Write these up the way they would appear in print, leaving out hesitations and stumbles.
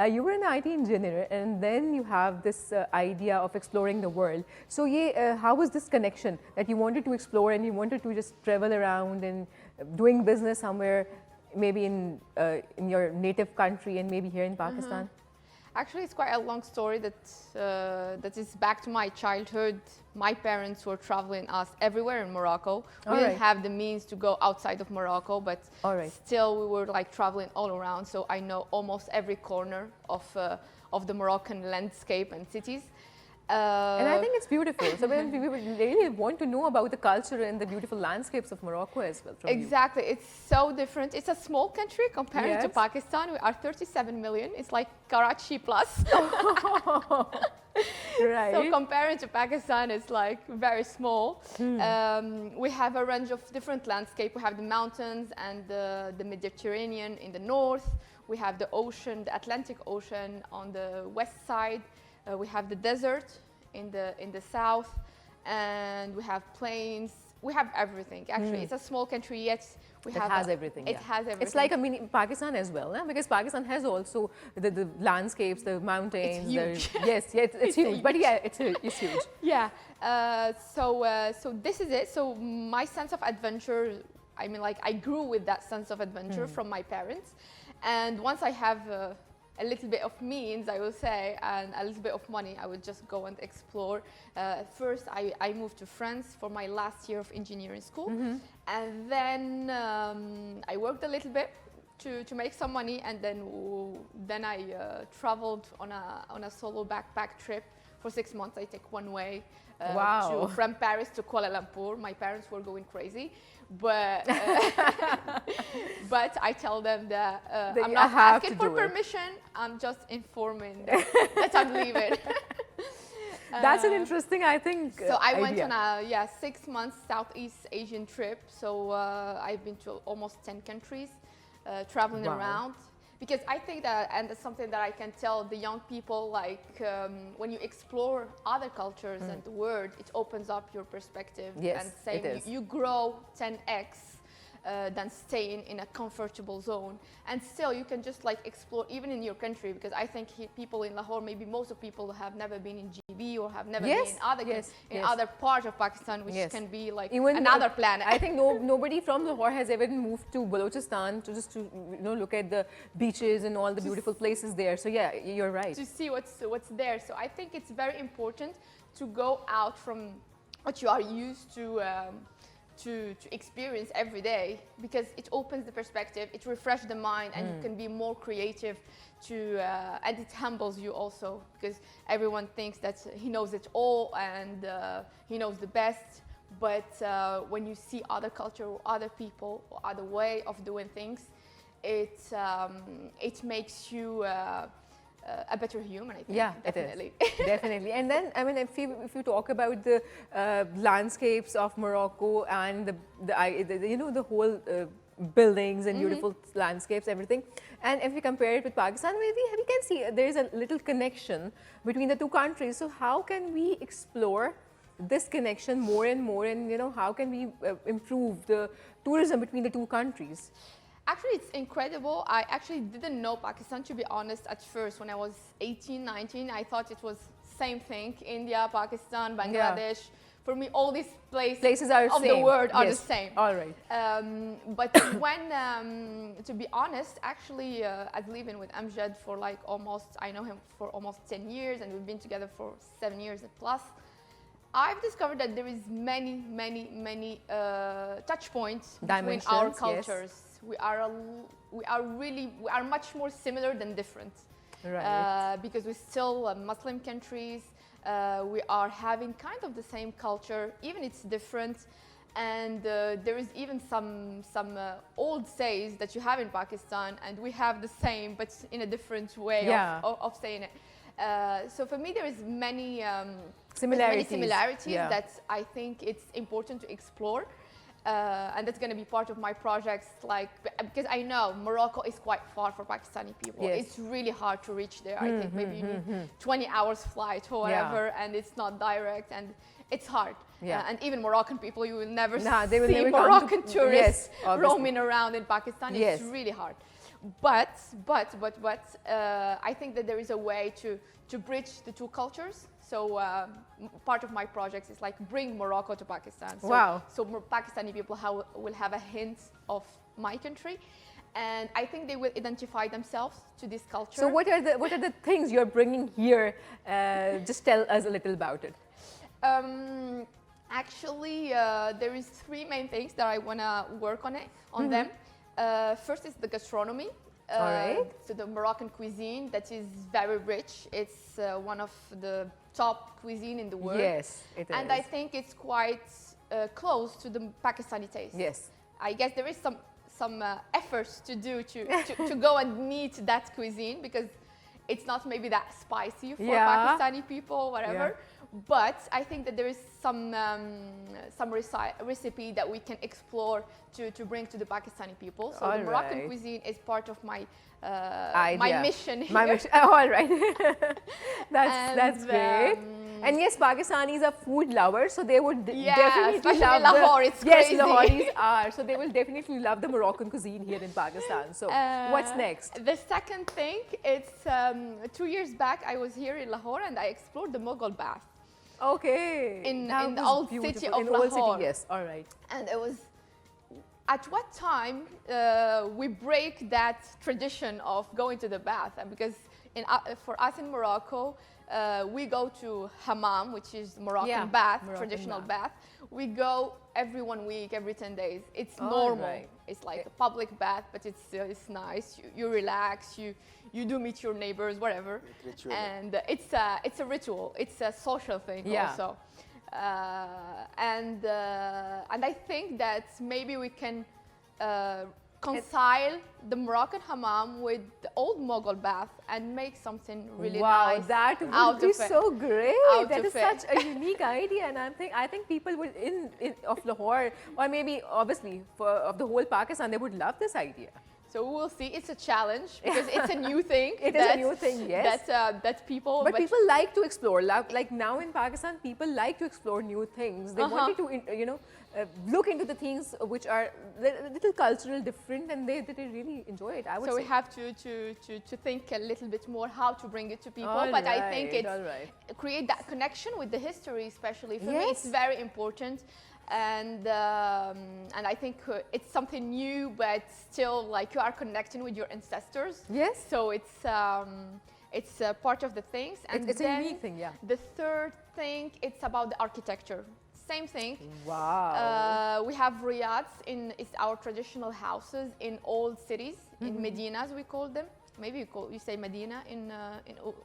You were an IT engineer, and then you have this idea of exploring the world. So, yeah, how was this connection that you wanted to explore and you wanted to just travel around and doing business somewhere, maybe in your native country and maybe here in Pakistan? Actually, it's quite a long story that is back to my childhood. My parents were traveling us everywhere in Morocco. We didn't have the means to go outside of Morocco, but still we were like traveling all around. So I know almost every corner of the Moroccan landscape and cities. And I think it's beautiful. So when we really want to know about the culture and the beautiful landscapes of Morocco as well. Exactly. It's so different. It's a small country compared to Pakistan. We are 37 million. It's like Karachi plus. Right. So comparing to Pakistan, it's like very small. We have a range of different landscape. We have the mountains and the Mediterranean in the north. We have the ocean, the Atlantic Ocean on the west side. We have the desert in the south, and we have plains. We have everything. Actually, it's a small country, yet it has everything. It has everything. It's like a mini Pakistan as well, because Pakistan has also the landscapes, the mountains. It's huge. It's huge. But yeah, it's huge. Yeah. So this is it. So my sense of adventure, I mean, like I grew with that sense of adventure from my parents, and once I have a little bit of means, I will say, and a little bit of money, I would just go and explore. First, I moved to France for my last year of engineering school. And then I worked a little bit to make some money. And then I traveled on a solo backpack trip for 6 months. I take one way from Paris to Kuala Lumpur. My parents were going crazy. But I tell them that I'm not asking for permission. I'm just informing that I'm leaving. That's an interesting, I think. So I went on a 6 months Southeast Asian trip. So I've been to almost 10 countries, traveling around. Because I think that, and that's something that I can tell the young people, like when you explore other cultures and the world, it opens up your perspective. Yes, and saying you grow 10x than staying in a comfortable zone. And still you can just like explore even in your country, because I think people in Lahore, maybe most of people have never been in GB or have never been in other parts of Pakistan, which can be like even another planet. I think nobody from Lahore has ever moved to Balochistan to look at the beaches and all the beautiful places there. So yeah, you're right. To see what's there. So I think it's very important to go out from what you are used to experience every day, because it opens the perspective, it refreshes the mind, and you can be more creative and it humbles you also, because everyone thinks that he knows it all and he knows the best. But when you see other culture or other people or other way of doing things, it makes you a better human, I think. Yeah, definitely. It is. Definitely. And then, I mean, if you talk about the landscapes of Morocco and the whole buildings and beautiful landscapes, everything, and if we compare it with Pakistan, maybe we can see there is a little connection between the two countries. So how can we explore this connection more and more, and how can we improve the tourism between the two countries? Actually, it's incredible. I actually didn't know Pakistan, to be honest, at first. When I was 18, 19, I thought it was same thing. India, Pakistan, Bangladesh. Yeah. For me, all these places of the world are the same. All right. But when, to be honest, actually, as living with Amjad for like I know him for almost 10 years, and we've been together for 7 years plus. I've discovered that there is many touch points between our cultures. Yes. We are much more similar than different. Right. Because we're still Muslim countries. We are having kind of the same culture, even it's different. And there is even some old sayings that you have in Pakistan, and we have the same, but in a different way of saying it. So for me, there is many similarities that I think it's important to explore. And that's going to be part of my projects, because I know Morocco is quite far for Pakistani people. Yes. It's really hard to reach there. I think maybe you need 20 hours flight or whatever, and it's not direct, and it's hard. Yeah. And even Moroccan people, you will never see Moroccan tourists roaming around in Pakistan. It's really hard. I think that there is a way to bridge the two cultures. So part of my project is like bring Morocco to Pakistan. So, wow. So more Pakistani people will have a hint of my country, and I think they will identify themselves to this culture. So what are the things you're bringing here? Just tell us a little about it. Actually, there is three main things that I want to work on them. First is the gastronomy. All right. So the Moroccan cuisine that is very rich. It's one of the top cuisine in the world. Yes, it is. And I think it's quite close to the Pakistani taste. Yes. I guess there is some efforts to do to go and meet that cuisine, because it's not maybe that spicy for Pakistani people, whatever. Yeah. But I think that there is some recipe that we can explore to bring to the Pakistani people. So the Moroccan cuisine is part of my mission here. My mission. Oh, all right. that's great. And yes, Pakistanis are food lovers, so they would definitely love Lahore, it's crazy. Yes, Lahoris are. So they will definitely love the Moroccan cuisine here in Pakistan. So what's next? The second thing, it's 2 years back I was here in Lahore and I explored the Mughal bath. Okay. In the old city of Lahore. Old city, yes. All right. And it was, at what time we break that tradition of going to the bath? And because for us in Morocco, we go to hammam, which is Moroccan bath, traditional bath. We go every 1 week, every 10 days. It's normal. Right. It's like a public bath, but it's nice. You relax. You do meet your neighbors, whatever. And it's a ritual. It's a social thing also. And I think that maybe we can reconcile the Moroccan hammam with the old Mughal bath and make something really nice. Wow, that would be so great. That is such a unique idea, and I think people would of Lahore, or maybe obviously of the whole Pakistan, they would love this idea. So we will see. It's a challenge because it's a new thing. It is a new thing, yes. That people. But people like to explore. Like now in Pakistan, people like to explore new things. They wanted to, look into the things which are a little cultural different, and they really enjoy it. I would say. So we have to think a little bit more how to bring it to people. All but right, I think it's create that connection with the history, especially for me. It's very important. And I think it's something new, but still like you are connecting with your ancestors. Yes. So it's part of the things. And it's a unique thing, yeah. The third thing, it's about the architecture. Same thing. Wow. We have riyads it's our traditional houses in old cities, in Medinas we call them. Maybe you say Medina in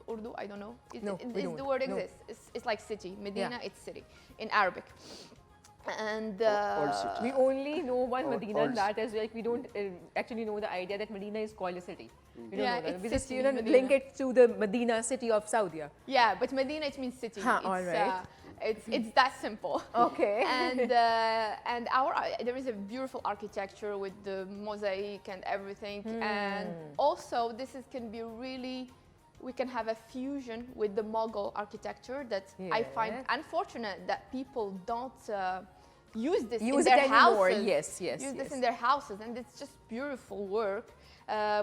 Urdu. I don't know. The word exists. It's like city. Medina, it's city in Arabic. And we only know one Medina, and that is like we don't actually know the idea that Medina is called a city. We don't know that. We just link it to the Medina city of Saudi. Yeah, but Medina it means city. All right. It's that simple. Okay. And there is a beautiful architecture with the mosaic and everything. And also can be really. We can have a fusion with the Mughal architecture that I find unfortunate that people don't use this in their houses. Use this in their houses, and it's just beautiful work.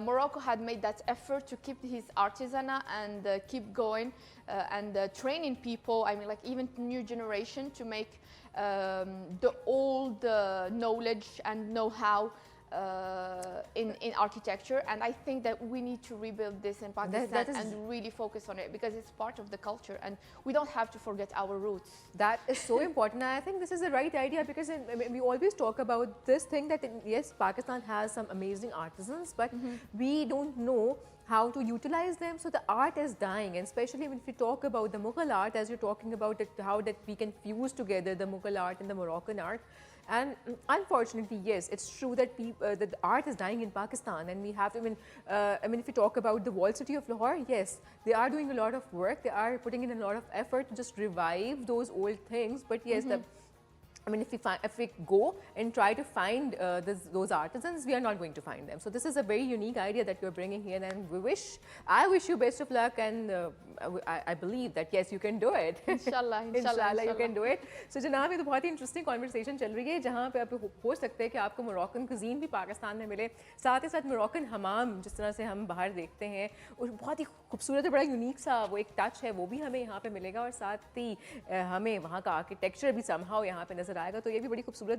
Morocco had made that effort to keep his artisanal and keep going and training people. I mean, like even new generation to make the old knowledge and know-how in architecture, and I think that we need to rebuild this in Pakistan and really focus on it because it's part of the culture and we don't have to forget our roots. That is so important, and I think this is the right idea because we always talk about this thing that yes, Pakistan has some amazing artisans, but we don't know how to utilize them. So the art is dying, and especially if we talk about the Mughal art, as you're talking about it, how that we can fuse together the Mughal art and the Moroccan art. And unfortunately, yes, it's true that that the art is dying in Pakistan, and we have to. I mean, if we talk about the walled city of Lahore, yes, they are doing a lot of work. They are putting in a lot of effort to just revive those old things. But yes, I mean, if we go and try to find those artisans, we are not going to find them. So this is a very unique idea that you're bringing here, and I wish you best of luck, and I believe that yes, you can do it. Inshallah, Inshallah, you can do it. So जनाब, ये तो बहुत ही interesting conversation चल रही है, जहाँ पे आप हो सकते हैं कि आपको मोरक्कन कुजीन भी पाकिस्तान में मिले, साथ ही साथ मोरक्कन हमाम जिस तरह से हम बाहर देखते हैं, और बहुत ही खूबसूरत, बड़ा यूनिक सा वो एक टच है, वो भी हमें यहाँ पे मिलेगा, और साथ ही हमें वहाँ का आर्किटेक्चर भी समहाउ यहाँ पे नजर आएगा। तो ये भी बड़ी खूबसूरत बात